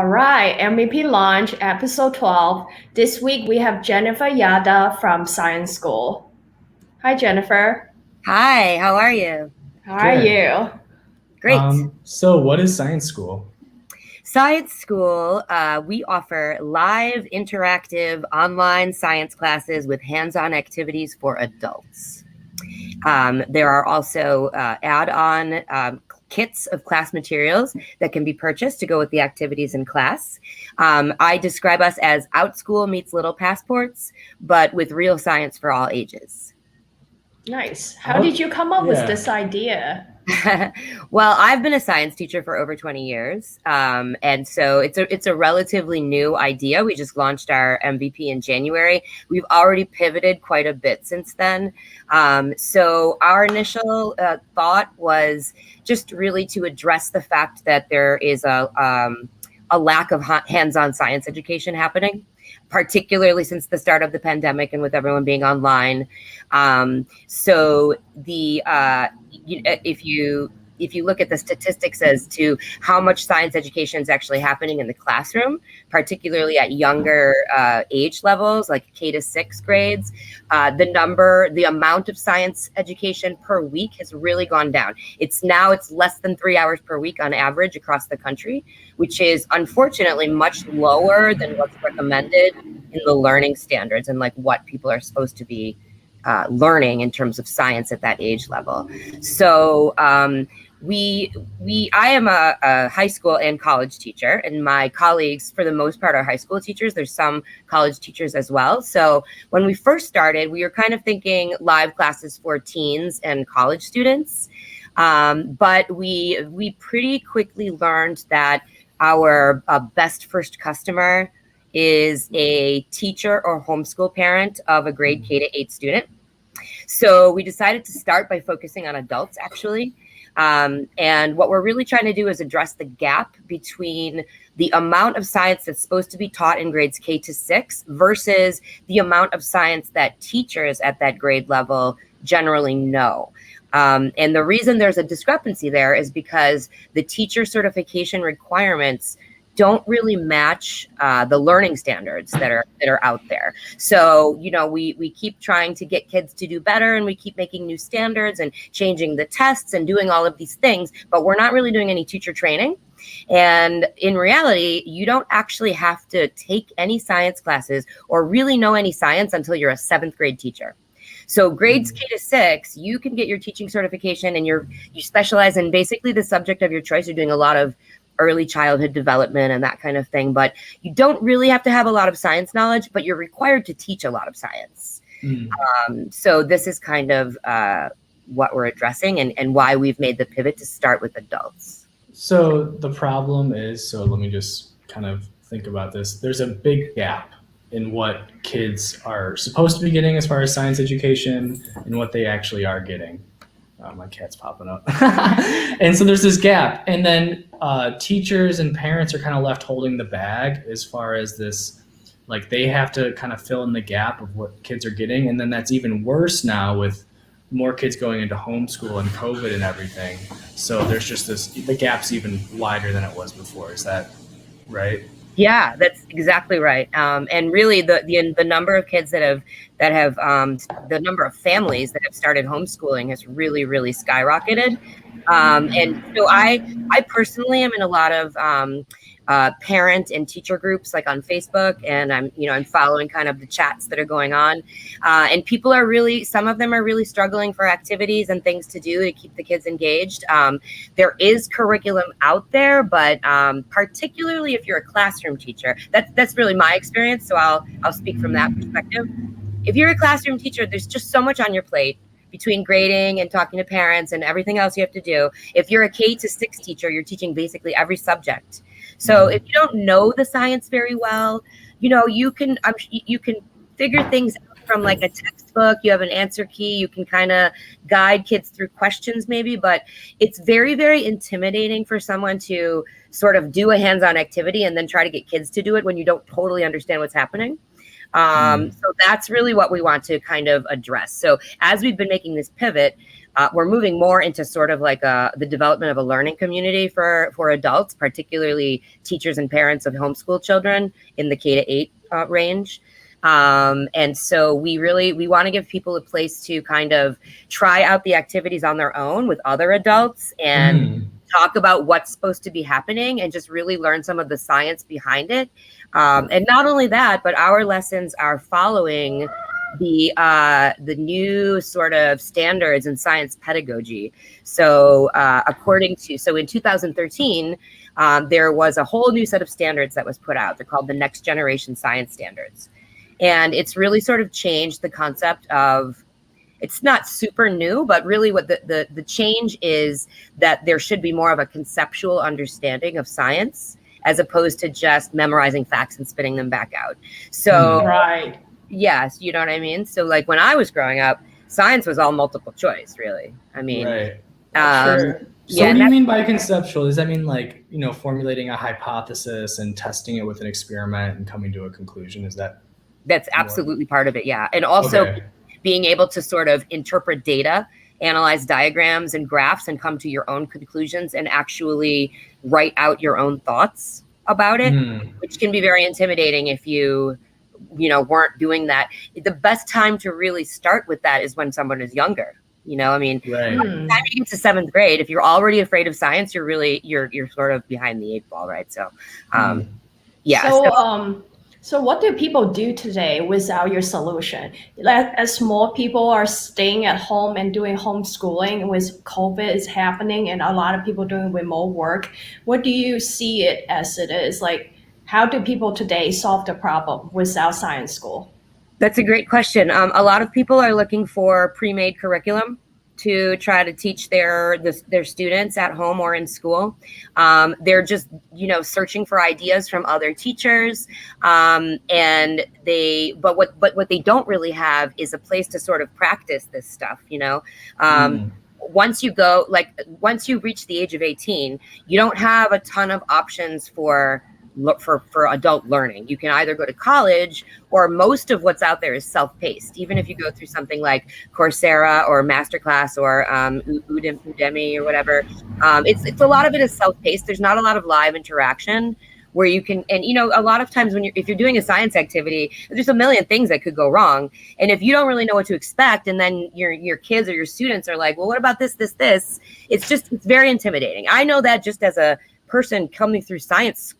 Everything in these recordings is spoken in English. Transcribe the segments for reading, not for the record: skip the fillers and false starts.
All right, MVP launch episode 12. This week we have Jennifer Yadav from Science School. Hi, Jennifer. Hi, how are you? How are Good. you? Great. So what is science school? Science School, we offer live, interactive, online science classes with hands-on activities for adults. There are also add-on kits of class materials that can be purchased to go with the activities in class. I describe us as OutSchool meets Little Passports, but with real science for all ages. Nice. How did you come up with Yeah. this idea? Well, I've been a science teacher for over 20 years. And so it's a relatively new idea. We just launched our MVP in January. We've already pivoted quite a bit since then. So our initial thought was just really to address the fact that there is a lack of hands-on science education happening, particularly since the start of the pandemic and with everyone being online. So if you look at the statistics as to how much science education is actually happening in the classroom, particularly at younger age levels, like K to 6 grades, the amount of science education per week has really gone down. It's less than 3 hours per week on average across the country, which is unfortunately much lower than what's recommended in the learning standards and like what people are supposed to be learning in terms of science at that age level. So I am a high school and college teacher, and my colleagues, for the most part, are high school teachers. There's some college teachers as well. So when we first started, we were kind of thinking live classes for teens and college students. But we pretty quickly learned that our best first customer is a teacher or homeschool parent of a grade K to 8 student. So we decided to start by focusing on adults, actually. And what we're really trying to do is address the gap between the amount of science that's supposed to be taught in grades K to 6 versus the amount of science that teachers at that grade level generally know. And the reason there's a discrepancy there is because the teacher certification requirements don't really match the learning standards that are out there. So, we keep trying to get kids to do better, and we keep making new standards and changing the tests and doing all of these things, but we're not really doing any teacher training. And in reality, you don't actually have to take any science classes or really know any science until you're a 7th grade teacher. So grades K to 6, you can get your teaching certification and you specialize in basically the subject of your choice. You're doing a lot of early childhood development and that kind of thing, but you don't really have to have a lot of science knowledge, but you're required to teach a lot of science. So this is kind of what we're addressing and why we've made the pivot to start with adults. So the problem is, let me just kind of think about this. There's a big gap in what kids are supposed to be getting as far as science education and what they actually are getting. My cat's popping up. And so there's this gap. And then teachers and parents are kind of left holding the bag as far as this, like they have to kind of fill in the gap of what kids are getting. And then that's even worse now with more kids going into homeschool and COVID and everything. So there's just the gap's even wider than it was before. Is that right? Yeah, that's exactly right. And really, the number of kids that have the number of families that have started homeschooling has really, really skyrocketed. And so I personally am in a lot of parent and teacher groups like on Facebook, and I'm following kind of the chats that are going on. And people are some of them are really struggling for activities and things to do to keep the kids engaged. There is curriculum out there, but particularly if you're a classroom teacher, that's really my experience. So I'll speak from that perspective. If you're a classroom teacher, there's just so much on your plate between grading and talking to parents and everything else you have to do. If you're a K to 6 teacher, you're teaching basically every subject. So if you don't know the science very well, you can figure things out from like a textbook. You have an answer key. You can kind of guide kids through questions maybe, but it's very, very intimidating for someone to sort of do a hands-on activity and then try to get kids to do it when you don't totally understand what's happening. So that's really what we want to kind of address. So as we've been making this pivot, we're moving more into sort of like the development of a learning community for adults, particularly teachers and parents of homeschool children in the K-8 range. And so we want to give people a place to kind of try out the activities on their own with other adults and talk about what's supposed to be happening and just really learn some of the science behind it. And not only that, but our lessons are following the new sort of standards in science pedagogy. So in 2013, there was a whole new set of standards that was put out. They're called the Next Generation Science Standards. And it's really sort of changed the concept of, it's not super new, but really what the change is that there should be more of a conceptual understanding of science as opposed to just memorizing facts and spitting them back out. So, right. Yes, you know what I mean? So like when I was growing up, science was all multiple choice, really. I mean, right. Sure. So what do you mean by conceptual? Does that mean like, formulating a hypothesis and testing it with an experiment and coming to a conclusion? That's absolutely part of it, yeah. And also being able to sort of interpret data, analyze diagrams and graphs and come to your own conclusions and actually write out your own thoughts about it, which can be very intimidating if you weren't doing that. The best time to really start with that is when someone is younger. I mean, by the time you get to 7th grade, if you're already afraid of science, you're sort of behind the 8 ball, right? So, So what do people do today without your solution? As more people are staying at home and doing homeschooling with COVID is happening and a lot of people doing remote work, what do you see it as it is? Like, how do people today solve the problem without science school? That's a great question. A lot of people are looking for pre-made curriculum to try to teach their students at home or in school. They're just, searching for ideas from other teachers. But what they don't really have is a place to sort of practice this stuff, Once you reach the age of 18, you don't have a ton of options for adult learning. You can either go to college, or most of what's out there is self-paced. Even if you go through something like Coursera or Masterclass or Udemy or whatever, it's a lot of it is self-paced. There's not a lot of live interaction where you can, and a lot of times if you're doing a science activity, there's a million things that could go wrong. And if you don't really know what to expect, and then your kids or your students are like, well, what about this? It's very intimidating. I know that just as a person coming through science,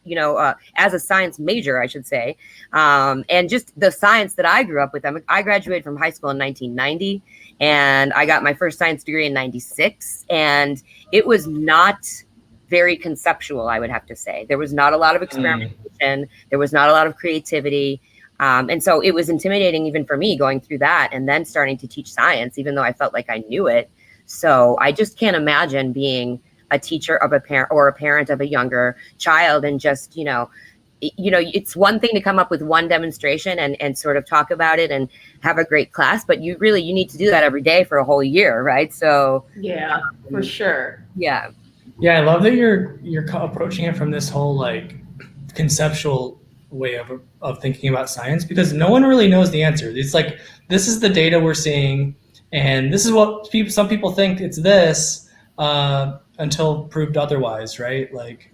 as a science major, I should say, and just the science that I grew up with. I graduated from high school in 1990, and I got my first science degree in 96, and it was not very conceptual, I would have to say. There was not a lot of experimentation. There was not a lot of creativity. And so it was intimidating even for me going through that and then starting to teach science, even though I felt like I knew it. So I just can't imagine being a teacher of a parent or a parent of a younger child and just, it's one thing to come up with one demonstration and sort of talk about it and have a great class, but you need to do that every day for a whole year, right? So yeah, for sure. Yeah. Yeah, I love that you're approaching it from this whole like conceptual way of thinking about science, because no one really knows the answer. It's like, this is the data we're seeing, and this is what some people think it's this, until proved otherwise, right? Like,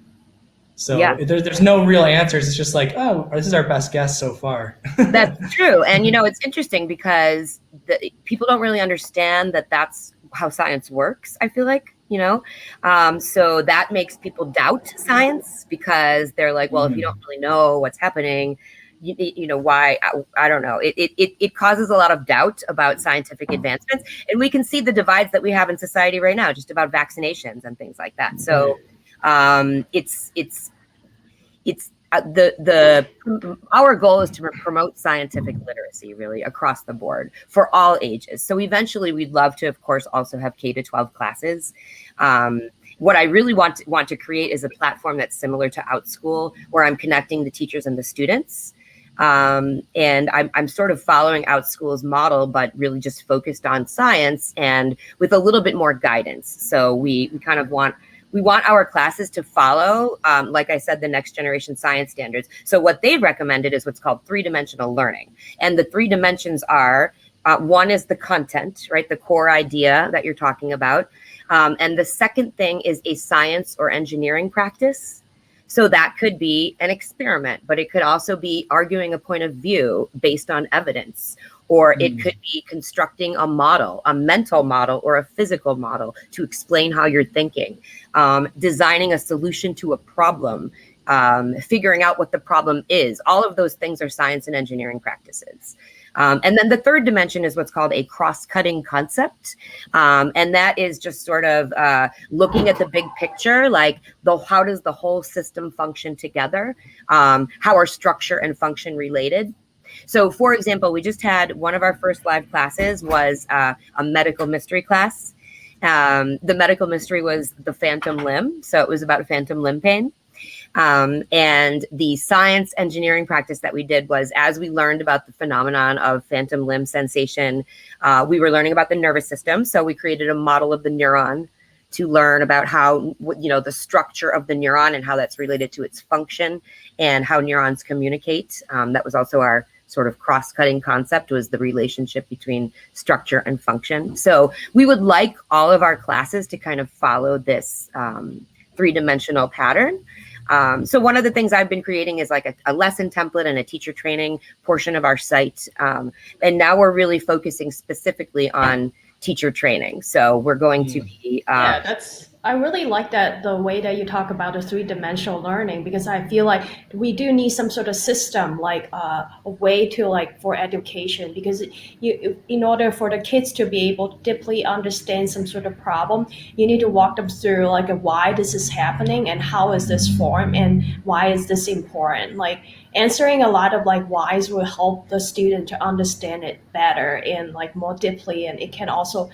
so yeah. There's no real answers. It's just like, oh, this is our best guess so far. That's true. And, it's interesting because people don't really understand that that's how science works, I feel like, so that makes people doubt science because they're like, well, if you don't really know what's happening, why, I don't know. It causes a lot of doubt about scientific advancements. And we can see the divides that we have in society right now, just about vaccinations and things like that. So our goal is to promote scientific literacy really across the board for all ages. So eventually we'd love to, of course, also have K-12 classes. What I really want to create is a platform that's similar to OutSchool, where I'm connecting the teachers and the students. And I'm sort of following OutSchool's model, but really just focused on science and with a little bit more guidance. So we kind of want our classes to follow, like I said, the Next Generation Science Standards. So what they've recommended is what's called 3-dimensional learning. And the 3 dimensions are One is the content, right? The core idea that you're talking about. And the second thing is a science or engineering practice. So that could be an experiment, but it could also be arguing a point of view based on evidence, or it could be constructing a model, a mental model or a physical model to explain how you're thinking, designing a solution to a problem, figuring out what the problem is. All of those things are science and engineering practices. And then the third dimension is what's called a cross-cutting concept. And that is just sort of looking at the big picture, like how does the whole system function together? How are structure and function related? So for example, we just had one of our first live classes was a medical mystery class. The medical mystery was the phantom limb. So it was about phantom limb pain. And the science engineering practice that we did was, as we learned about the phenomenon of phantom limb sensation, we were learning about the nervous system. So we created a model of the neuron to learn about how, the structure of the neuron and how that's related to its function and how neurons communicate. That was also our sort of cross-cutting concept, was the relationship between structure and function. So we would like all of our classes to kind of follow this three-dimensional pattern. So one of the things I've been creating is like a lesson template and a teacher training portion of our site. And now we're really focusing specifically on teacher training. So we're going to be... I really like the way that you talk about the three-dimensional learning, because I feel like we do need some sort of system, like a way to for education, because in order for the kids to be able to deeply understand some sort of problem, you need to walk them through why this is happening and how is this formed and why is this important. Answering a lot of whys will help the student to understand it better and more deeply, and it can also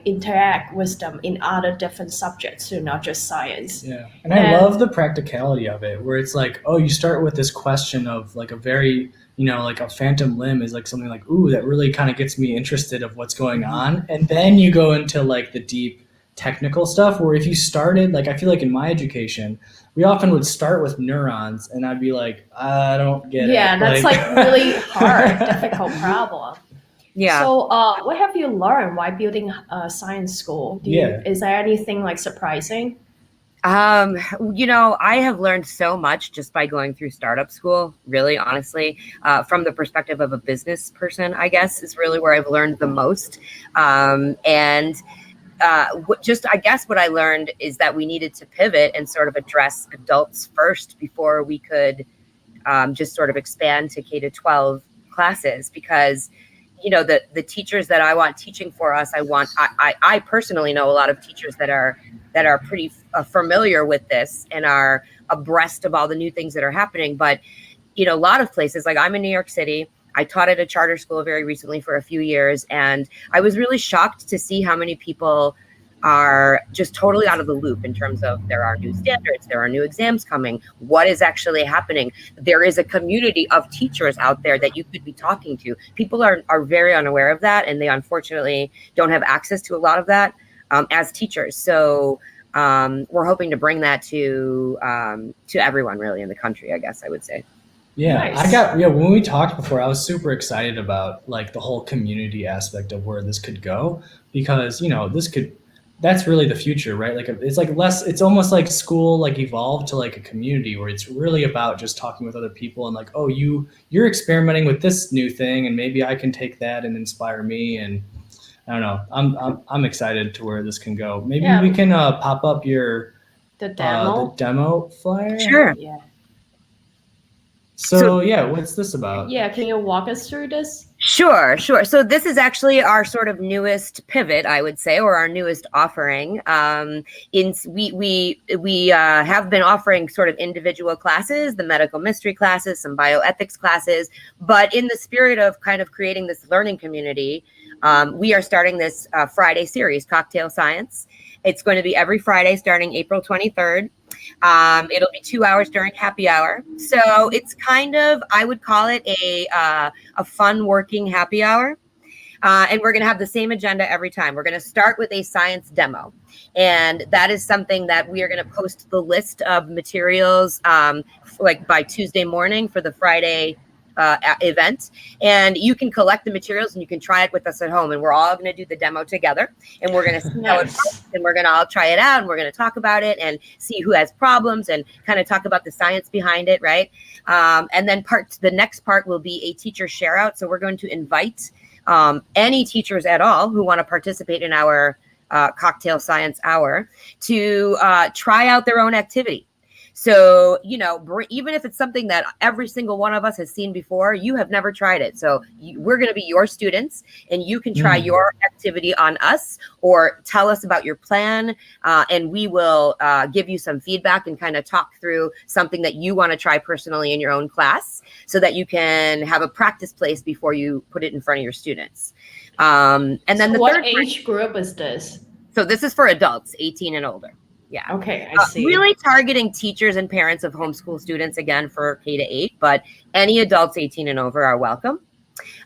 interact with them in other different subjects, so not just science. Yeah, and I love the practicality of it, where it's you start with this question of a very, a phantom limb is something ooh, that really kind of gets me interested of what's going on. And then you go into the deep technical stuff, where if you started, I feel in my education, we often would start with neurons and I'd be I don't get it. Yeah, that's really hard, difficult problem. Yeah. So what have you learned while building a science school? Is there anything surprising? I have learned so much just by going through startup school, really, honestly, from the perspective of a business person, I guess, is really where I've learned the most. I guess what I learned is that we needed to pivot and sort of address adults first before we could just sort of expand to K-12 classes, because the teachers that I want teaching for us, I personally know a lot of teachers that are pretty familiar with this and are abreast of all the new things that are happening. But, a lot of places, I'm in New York City, I taught at a charter school very recently for a few years, and I was really shocked to see how many people are just totally out of the loop in terms of there are new standards, there are new exams coming, what is actually happening. There is a community of teachers out there that you could be talking to. People are very unaware of that, and they unfortunately don't have access to a lot of that as teachers. So we're hoping to bring that to everyone really in the country, I guess I would say. Yeah, Nice. when we talked before, I was super excited about the whole community aspect of where this could go, because that's really the future, right? It's almost like school evolved to a community where it's really about just talking with other people and oh, you're experimenting with this new thing and maybe I can take that and inspire me. And I don't know, I'm excited to where this can go. Maybe we can pop up the demo flyer. Sure. Yeah. So what's this about? Yeah, can you walk us through this? Sure. So this is actually our sort of newest pivot, I would say, or our newest offering. We have been offering sort of individual classes, the medical mystery classes, some bioethics classes, but in the spirit of kind of creating this learning community, we are starting this Friday series, Cocktail Science. It's going to be every Friday starting April 23rd. It'll be 2 hours during happy hour. So it's kind of, I would call it a fun working happy hour. And we're going to have the same agenda every time. We're going to start with a science demo. And that is something that we are going to post the list of materials by Tuesday morning for the Friday event, and you can collect the materials and you can try it with us at home, and we're all going to do the demo together, and we're going to see how it works, and we're going to all try it out, and we're going to talk about it and see who has problems and kind of talk about the science behind it, right? And then the next part will be a teacher share out. So we're going to invite any teachers at all who want to participate in our cocktail science hour to try out their own activity. So, even if it's something that every single one of us has seen before, you have never tried it. So we're going to be your students, and you can try your activity on us, or tell us about your plan. And we will give you some feedback and kind of talk through something that you want to try personally in your own class, so that you can have a practice place before you put it in front of your students. And then what age group is this? So this is for adults, 18 and older. Yeah. Okay, I see. Really targeting teachers and parents of homeschool students, again, for K-8, but any adults 18 and over are welcome.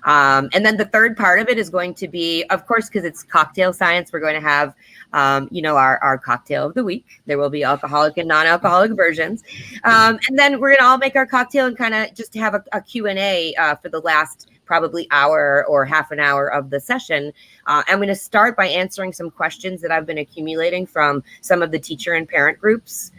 And then the third part of it is going to be, of course, because it's cocktail science, we're going to have, our cocktail of the week. There will be alcoholic and non-alcoholic versions. And then we're going to all make our cocktail and kind of just have a Q&A for the last probably hour or half an hour of the session. I'm going to start by answering some questions that I've been accumulating from some of the teacher and parent groups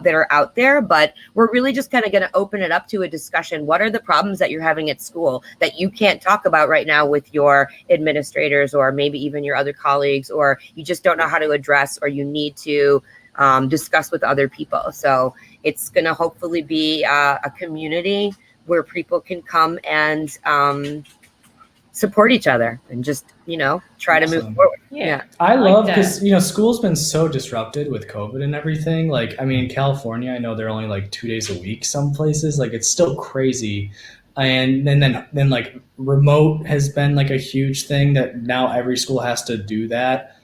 that are out there, but we're really just kind of going to open it up to a discussion. What are the problems that you're having at school that you can't talk about right now with your administrators, or maybe even your other colleagues, or you just don't know how to address, or you need to discuss with other people? So it's going to hopefully be a community where people can come and support each other and just, try to move forward. Yeah. I love, because, school's been so disrupted with COVID and everything. Like, I mean, California, I know they're only like 2 days a week, some places, like it's still crazy. And then like remote has been like a huge thing that now every school has to do that.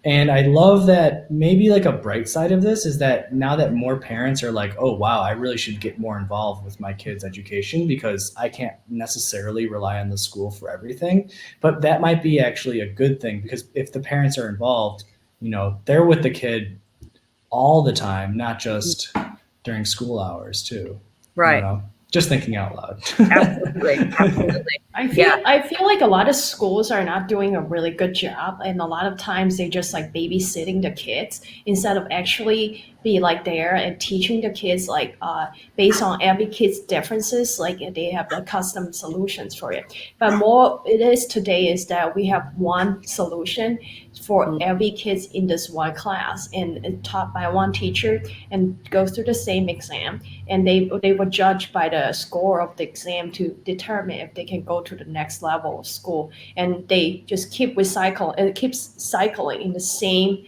And I love that maybe like a bright side of this is that now that more parents are like, oh, wow, I really should get more involved with my kids' education, because I can't necessarily rely on the school for everything. But that might be actually a good thing, because if the parents are involved, they're with the kid all the time, not just during school hours too. Right. Just thinking out loud. Absolutely. I feel like a lot of schools are not doing a really good job, and a lot of times they just like babysitting the kids instead of actually be like there and teaching the kids like based on every kid's differences, like they have the custom solutions for it. But more it is today is that we have one solution for every kids in this one class, and taught by one teacher, and go through the same exam, and they will judge by the score of the exam to determine if they can go to the next level of school. And they just keeps cycling in the same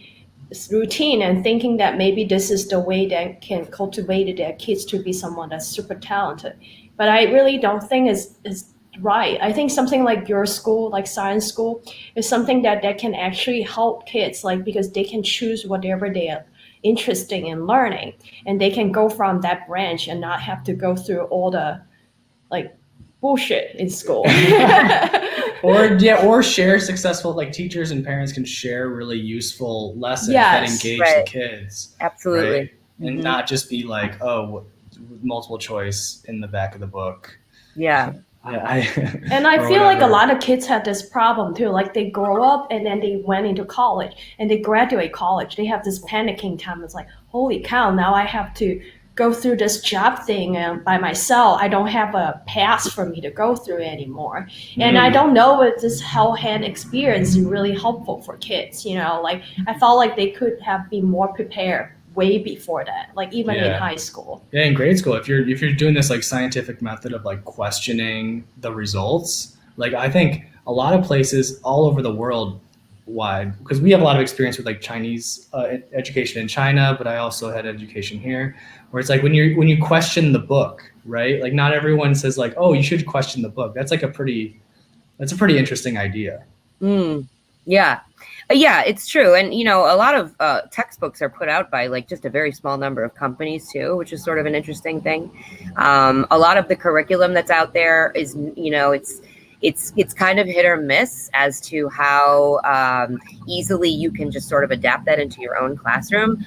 routine, and thinking that maybe this is the way that can cultivate their kids to be someone that's super talented. But I really don't think is right. I think something like your school, like science school, is something that can actually help kids, like, because they can choose whatever they are interested in learning, and they can go from that branch and not have to go through all the like bullshit in school. or share successful, like teachers and parents can share really useful lessons that engage the kids. Absolutely. Right? And not just be like, oh, multiple choice in the back of the book. Yeah. I feel like a lot of kids have this problem too. Like they grow up and then they went into college and they graduate college. They have this panicking time. It's like, holy cow, now I have to go through this job thing by myself. I don't have a path for me to go through anymore. And I don't know if this hand experience is really helpful for kids. Like I felt like they could have been more prepared way before that, like even in high school. Yeah, in grade school, if you're doing this like scientific method of like questioning the results, like I think a lot of places all over the world wide, because we have a lot of experience with like Chinese education in China, but I also had education here, where it's like when you question the book, right? Like not everyone says like, oh, you should question the book. That's like a pretty interesting idea. Yeah, it's true. And, a lot of textbooks are put out by like just a very small number of companies too, which is sort of an interesting thing. A lot of the curriculum that's out there is, it's kind of hit or miss as to how easily you can just sort of adapt that into your own classroom.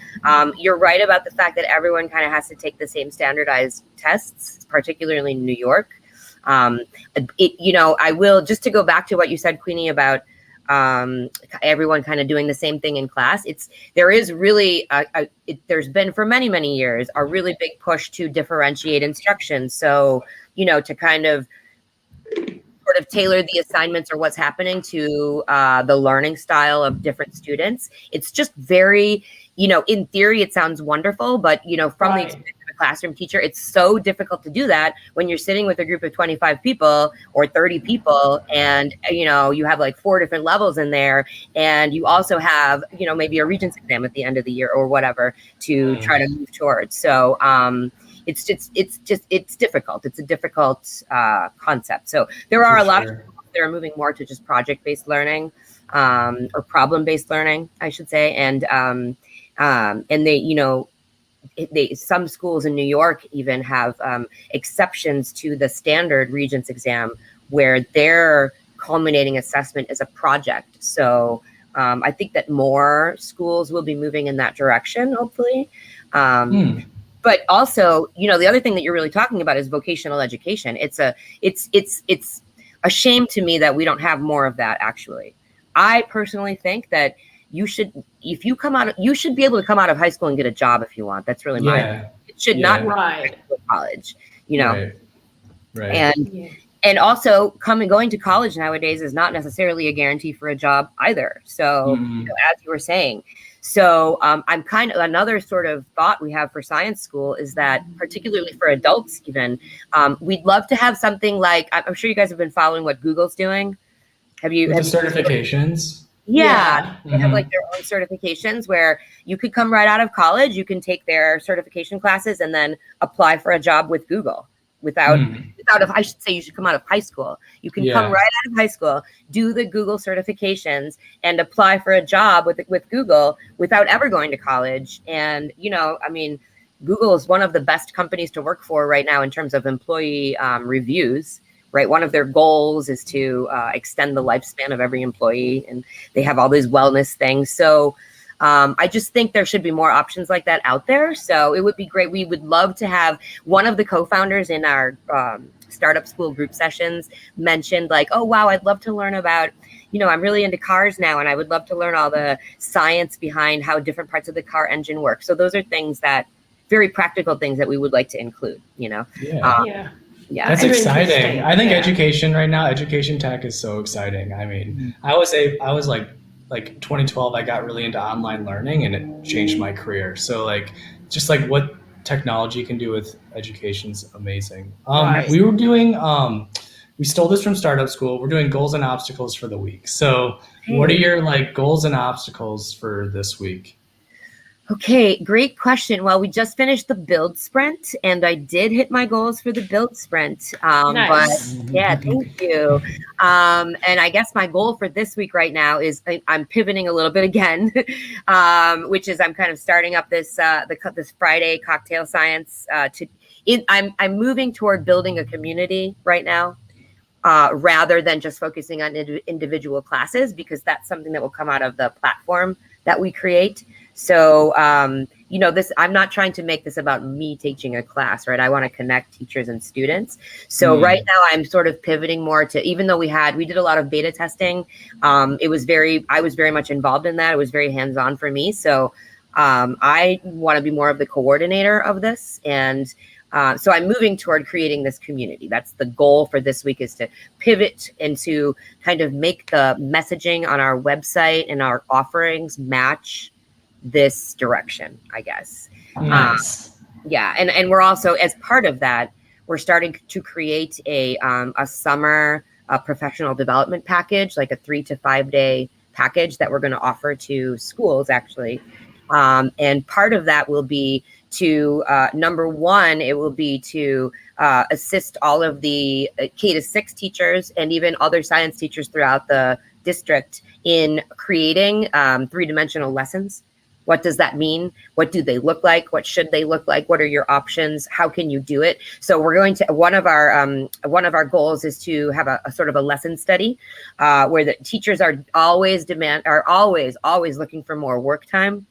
You're right about the fact that everyone kind of has to take the same standardized tests, particularly in New York. I will, just to go back to what you said, Queenie, about everyone kind of doing the same thing in class. There is really there's been for many years a really big push to differentiate instruction. So to kind of sort of tailor the assignments or what's happening to the learning style of different students. It's just very, in theory, it sounds wonderful, but, from the experience of a classroom teacher, it's so difficult to do that when you're sitting with a group of 25 people or 30 people and, you have like 4 different levels in there. And you also have, maybe a Regents exam at the end of the year or whatever to try to move towards. So, it's difficult. It's a difficult concept. So there are a lot of people that are moving more to just project-based learning or problem-based learning, I should say. And they some schools in New York even have exceptions to the standard Regents exam where their culminating assessment is a project. So I think that more schools will be moving in that direction, hopefully. But also, the other thing that you're really talking about is vocational education. It's a shame to me that we don't have more of that. Actually, I personally think that you should be able to come out of high school and get a job if you want. That's really my opinion. It should not be college, And also going to college nowadays is not necessarily a guarantee for a job either. So, as you were saying. So I'm kind of, another sort of thought we have for science school is that, particularly for adults even, we'd love to have something like, I'm sure you guys have been following what Google's doing. Have you? With the certifications? Yeah. They have like their own certifications where you could come right out of college, you can take their certification classes and then apply for a job with Google. I should say you should come out of high school. You can come right out of high school, do the Google certifications and apply for a job with Google without ever going to college. And, Google is one of the best companies to work for right now in terms of employee reviews, right? One of their goals is to extend the lifespan of every employee, and they have all these wellness things. So I just think there should be more options like that out there. So it would be great. We would love to have one of the co-founders in our startup school group sessions mentioned like, oh, wow, I'd love to learn about, I'm really into cars now, and I would love to learn all the science behind how different parts of the car engine work. So those are very practical things that we would like to include, That's exciting. I think education right now, education tech is so exciting. I mean, I was like 2012, I got really into online learning and it changed my career. So just what technology can do with education's amazing. We were doing, we stole this from startup school. We're doing goals and obstacles for the week. So what are your goals and obstacles for this week? Okay, great question. Well, we just finished the build sprint and I did hit my goals for the build sprint. Nice. But yeah, thank you. And I guess my goal for this week right now is I'm pivoting a little bit again, which is I'm kind of starting up this this Friday cocktail science. I'm moving toward building a community right now. Rather than just focusing on individual classes, because that's something that will come out of the platform that we create. So, I'm not trying to make this about me teaching a class, right? I want to connect teachers and students. So right now I'm sort of pivoting more to, even though we did a lot of beta testing. I was very much involved in that. It was very hands-on for me. So, I want to be more of the coordinator of this. And so I'm moving toward creating this community. That's the goal for this week, is to pivot and to kind of make the messaging on our website and our offerings match this direction, I guess. Nice. And we're also, as part of that, we're starting to create a summer professional development package, like a 3 to 5 day package that we're going to offer to schools, actually. And part of that will be to, number one, it will be to assist all of the K-6 teachers and even other science teachers throughout the district in creating 3-dimensional lessons. What does that mean? What do they look like? What should they look like? What are your options? How can you do it? So we're going to, one of our goals is to have a sort of a lesson study where the teachers are always looking for more work time.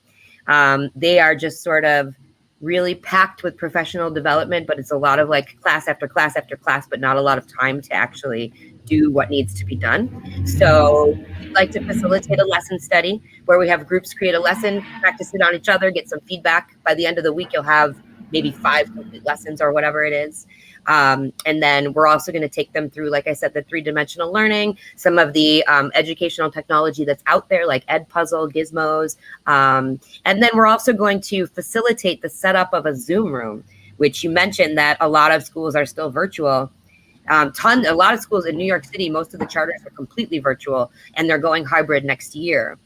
They are just sort of really packed with professional development, but it's a lot of like class after class after class, but not a lot of time to actually do what needs to be done. So we like to facilitate a lesson study where we have groups create a lesson, practice it on each other, get some feedback. By the end of the week, you'll have maybe 5 complete lessons or whatever it is. And then we're also going to take them through, like I said, the 3-dimensional learning, some of the educational technology that's out there, like Edpuzzle, Gizmos. And then we're also going to facilitate the setup of a Zoom room, which you mentioned that a lot of schools are still virtual. A lot of schools in New York City, most of the charters are completely virtual, and they're going hybrid next year.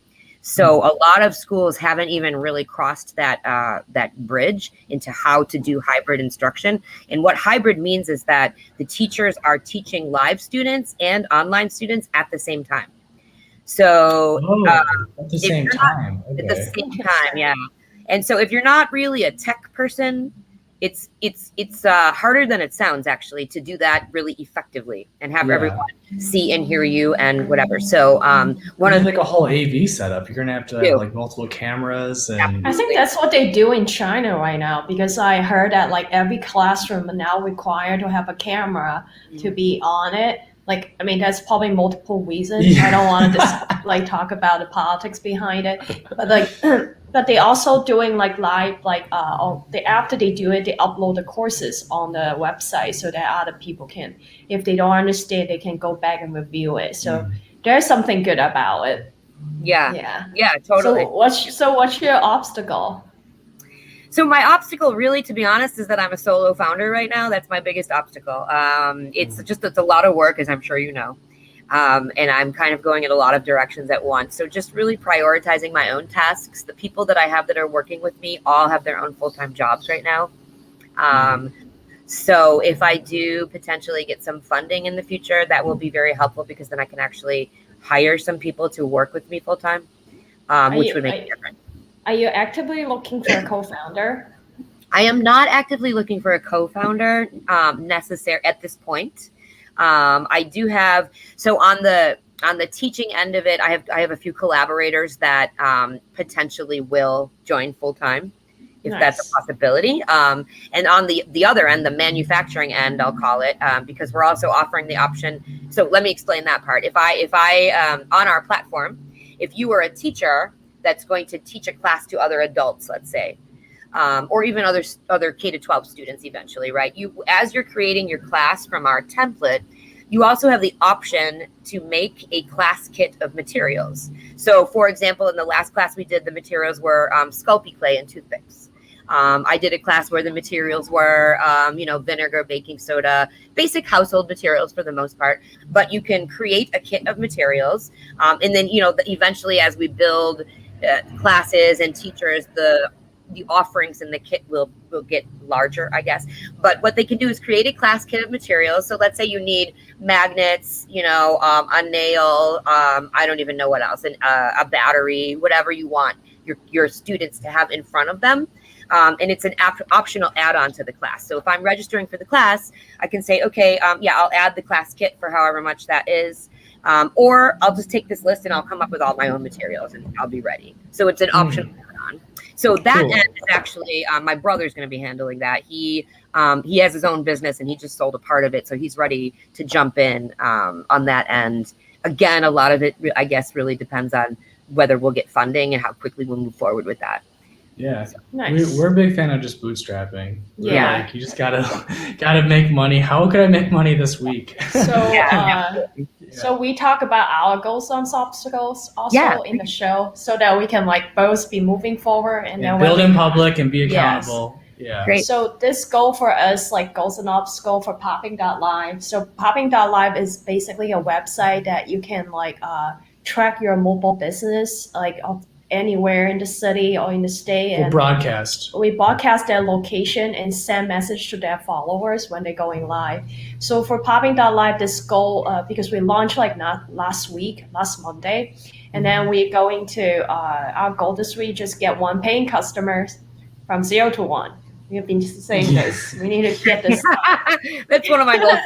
So a lot of schools haven't even really crossed that bridge into how to do hybrid instruction. And what hybrid means is that the teachers are teaching live students and online students at the same time. So at the same time. Okay. At the same time, yeah. And so if you're not really a tech person, it's harder than it sounds actually to do that really effectively and have everyone see and hear you and whatever. So one of like a whole AV setup, you're gonna have to have like multiple cameras. And I think that's what they do in China right now, because I heard that like every classroom are now required to have a camera to be on it. Like, I mean, that's probably multiple reasons. I don't want to just like talk about the politics behind it, but like, but they also doing like live, like after they do it, they upload the courses on the website so that other people can, if they don't understand, they can go back and review it. So there's something good about it. Yeah, totally. So what's your obstacle? So my obstacle really, to be honest, is that I'm a solo founder right now. That's my biggest obstacle. It's a lot of work, as I'm sure you know. And I'm kind of going in a lot of directions at once. So just really prioritizing my own tasks. The people that I have that are working with me all have their own full-time jobs right now. So if I do potentially get some funding in the future, that will be very helpful, because then I can actually hire some people to work with me full-time, which would make a difference. Are you actively looking for a co-founder? I am not actively looking for a co-founder necessary at this point. I do have, so on the teaching end of it, I have a few collaborators that potentially will join full-time, if that's a possibility. And on the other end, the manufacturing end, I'll call it, because we're also offering the option. So let me explain that part. If I on our platform, if you were a teacher that's going to teach a class to other adults, let's say, or even other K-12 students eventually, right? As you're creating your class from our template, you also have the option to make a class kit of materials. So for example, in the last class we did, the materials were Sculpey clay and toothpicks. I did a class where the materials were, vinegar, baking soda, basic household materials for the most part, but you can create a kit of materials. And then, eventually as we build classes and teachers, the offerings in the kit will get larger, I guess. But what they can do is create a class kit of materials. So let's say you need magnets, a nail, I don't even know what else, and a battery, whatever you want your students to have in front of them. And it's an optional add-on to the class. So if I'm registering for the class, I can say, okay, I'll add the class kit for however much that is. Or I'll just take this list and I'll come up with all my own materials and I'll be ready. So it's an optional add-on. So that end is actually, my brother's going to be handling that. He has his own business and he just sold a part of it. So he's ready to jump in on that end. Again, a lot of it, I guess, really depends on whether we'll get funding and how quickly we'll move forward with that. Yeah, nice. We're a big fan of just bootstrapping. Yeah, like, you just gotta make money. How could I make money this week? So, so we talk about our goals and obstacles also in the show, so that we can like both be moving forward and then build in public and be accountable. Yeah. Great. So this goal for us, like goals and obstacles for Popping.live. So Popping.live is basically a website that you can like track your mobile business, like anywhere in the city or in the state, and we broadcast their location and send message to their followers when they're going live. So for Popping.live, this goal, because we launched like not last Monday, and then we're going to our goal this week, just get 1 paying customers from 0 to 1. We have been saying this. We need to get this. That's one of my goals.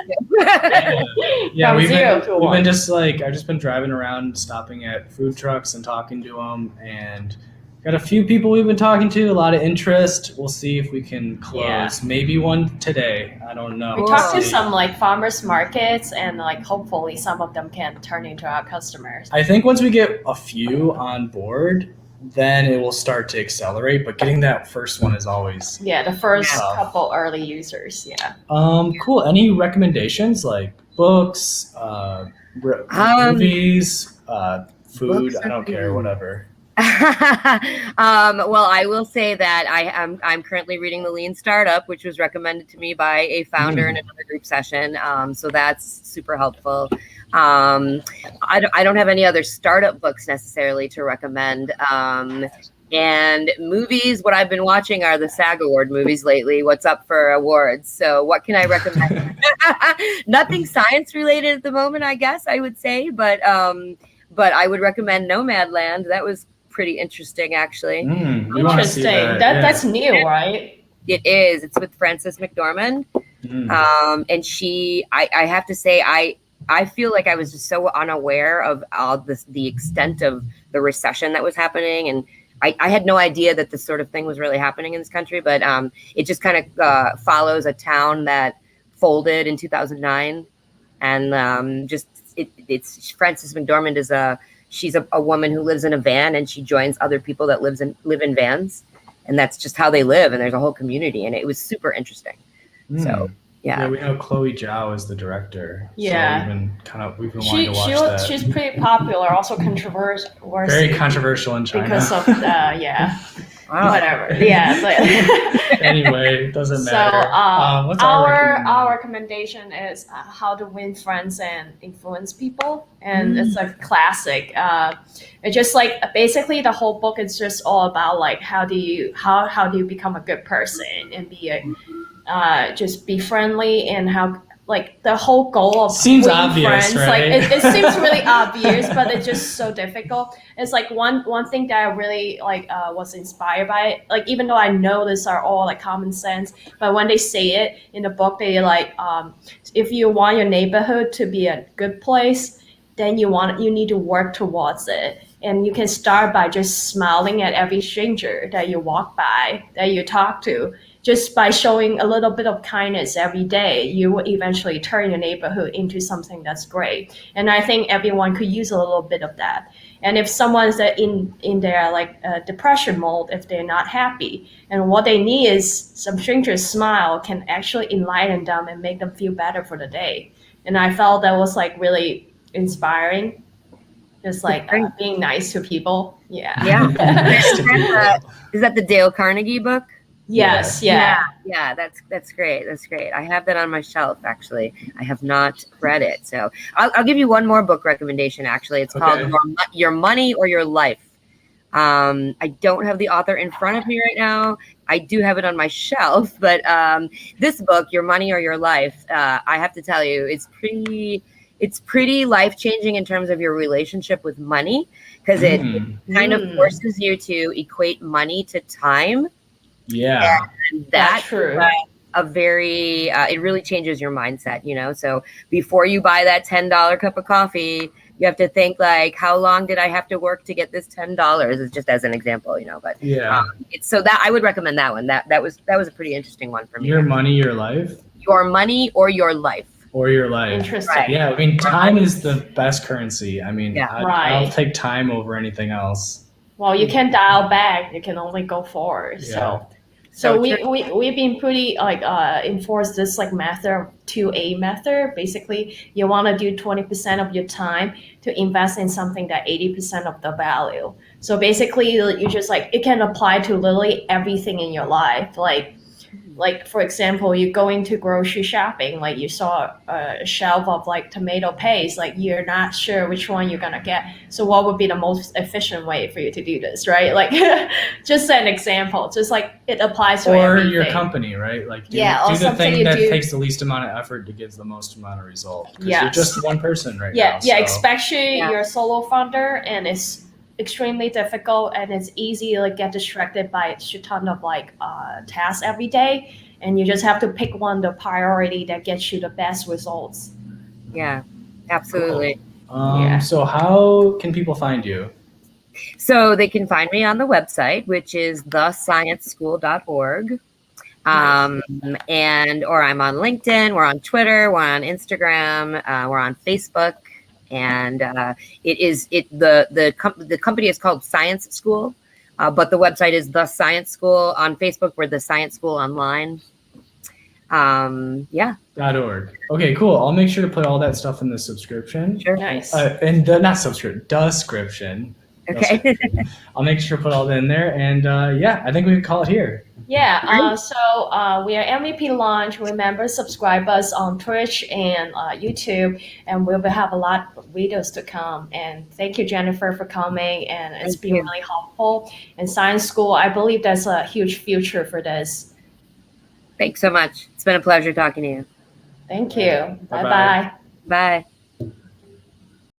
Yeah, we've been just like, I've just been driving around, stopping at food trucks and talking to them, and Got a few people we've been talking to, a lot of interest. We'll see if we can close maybe one today. I don't know. We Cool. talked to See. some like farmers markets, and like hopefully some of them can turn into our customers. I think once we get a few on board, then it will start to accelerate. But getting that first one is always The first tough. couple early users. Yeah. Cool. Any recommendations like books, movies, food? Books I don't care. or Whatever. Well, I will say that I'm currently reading The Lean Startup, which was recommended to me by a founder in another group session. So that's super helpful. I don't have any other startup books necessarily to recommend. And movies, what I've been watching are the SAG Award movies lately. What's up for awards? So what can I recommend? Nothing science related at the moment, I guess I would say, but I would recommend Nomadland. That was pretty interesting, actually. We want to see Interesting. That's new, right? It is. It's with Frances McDormand. And I have to say, I feel like I was just so unaware of all the extent of the recession that was happening. And I had no idea that this sort of thing was really happening in this country, but it just kind of follows a town that folded in 2009. And it's Frances McDormand she's a woman who lives in a van, and she joins other people that live in vans, and that's just how they live. And there's a whole community, and it was super interesting. So yeah, we know Chloe Zhao is the director. Yeah. So we've been wanting to watch that. She's pretty popular, also controversial. Very controversial in China because of Wow. whatever. Yeah. But anyway, it doesn't so matter. What's our recommendation is How to Win Friends and Influence People, and it's a classic. It's just like basically the whole book is just all about like how do you become a good person and be just be friendly, and how like the whole goal of seems winning obvious, friends, right? like it seems really obvious, but it's just so difficult. It's like one thing that I really was inspired by it. Like even though I know these are all like common sense, but when they say it in the book, they like if you want your neighborhood to be a good place, then you need to work towards it. And you can start by just smiling at every stranger that you walk by, that you talk to. Just by showing a little bit of kindness every day, you will eventually turn your neighborhood into something that's great. And I think everyone could use a little bit of that. And if someone's in their like depression mode, if they're not happy, and what they need is some stranger's smile can actually enlighten them and make them feel better for the day. And I felt that was like really inspiring. Just like being nice to people. Yeah. Is that the Dale Carnegie book? Yes. Yeah. That's great. That's great. I have that on my shelf, actually. I have not read it. So I'll give you one more book recommendation, actually. It's called Your Money or Your Life. I don't have the author in front of me right now. I do have it on my shelf, but this book, Your Money or Your Life, I have to tell you, it's pretty life-changing in terms of your relationship with money, because it kind of forces you to equate money to time. Yeah, and that's true. It really changes your mindset, you know? So before you buy that $10 cup of coffee, you have to think like, how long did I have to work to get this $10? It's just as an example, you know, but it's so that I would recommend that one. That was a pretty interesting one for me. Your Money, Your Life? Your Money or Your Life. Or your life. Interesting. Right. Yeah, I mean, time is the best currency. I mean, I'll take time over anything else. Well, you can dial back. You can only go forward. Yeah. So we've been pretty like enforced this like method, 2A method. Basically, you want to do 20% of your time to invest in something that 80% of the value. So basically, you just like it can apply to literally everything in your life. Like for example, you go into grocery shopping, like you saw a shelf of like tomato paste, like you're not sure which one you're gonna get. So what would be the most efficient way for you to do this, right? Like just an example, just like it applies to everything. Or your company, right? Like do the thing that takes the least amount of effort to give the most amount of result. Because you're just one person now. Yeah, especially you're a solo founder, and it's extremely difficult, and it's easy to like get distracted by a ton of like tasks every day, and you just have to pick the priority that gets you the best results. Yeah, absolutely. Cool. So how can people find you? So they can find me on the website, which is thescienceschool.org. And or I'm on LinkedIn, we're on Twitter, we're on Instagram, we're on Facebook, and the company is called Science School, but the website is The Science School. On Facebook, we're The Science School Online. Yeah. .org. Okay, cool. I'll make sure to put all that stuff in the subscription. Sure. Nice. And the not subscription, description. Okay. I'll make sure to put all that in there. And yeah, I think we can call it here. Yeah, so we are MVP Launch. Remember, subscribe us on Twitch and YouTube, and we'll have a lot of videos to come. And thank you, Jennifer, for coming, and it's Thank been you. really helpful. And Science School, I believe there's a huge future for this. Thanks so much. It's been a pleasure talking to you. Thank you. Bye-bye. Bye-bye. Bye.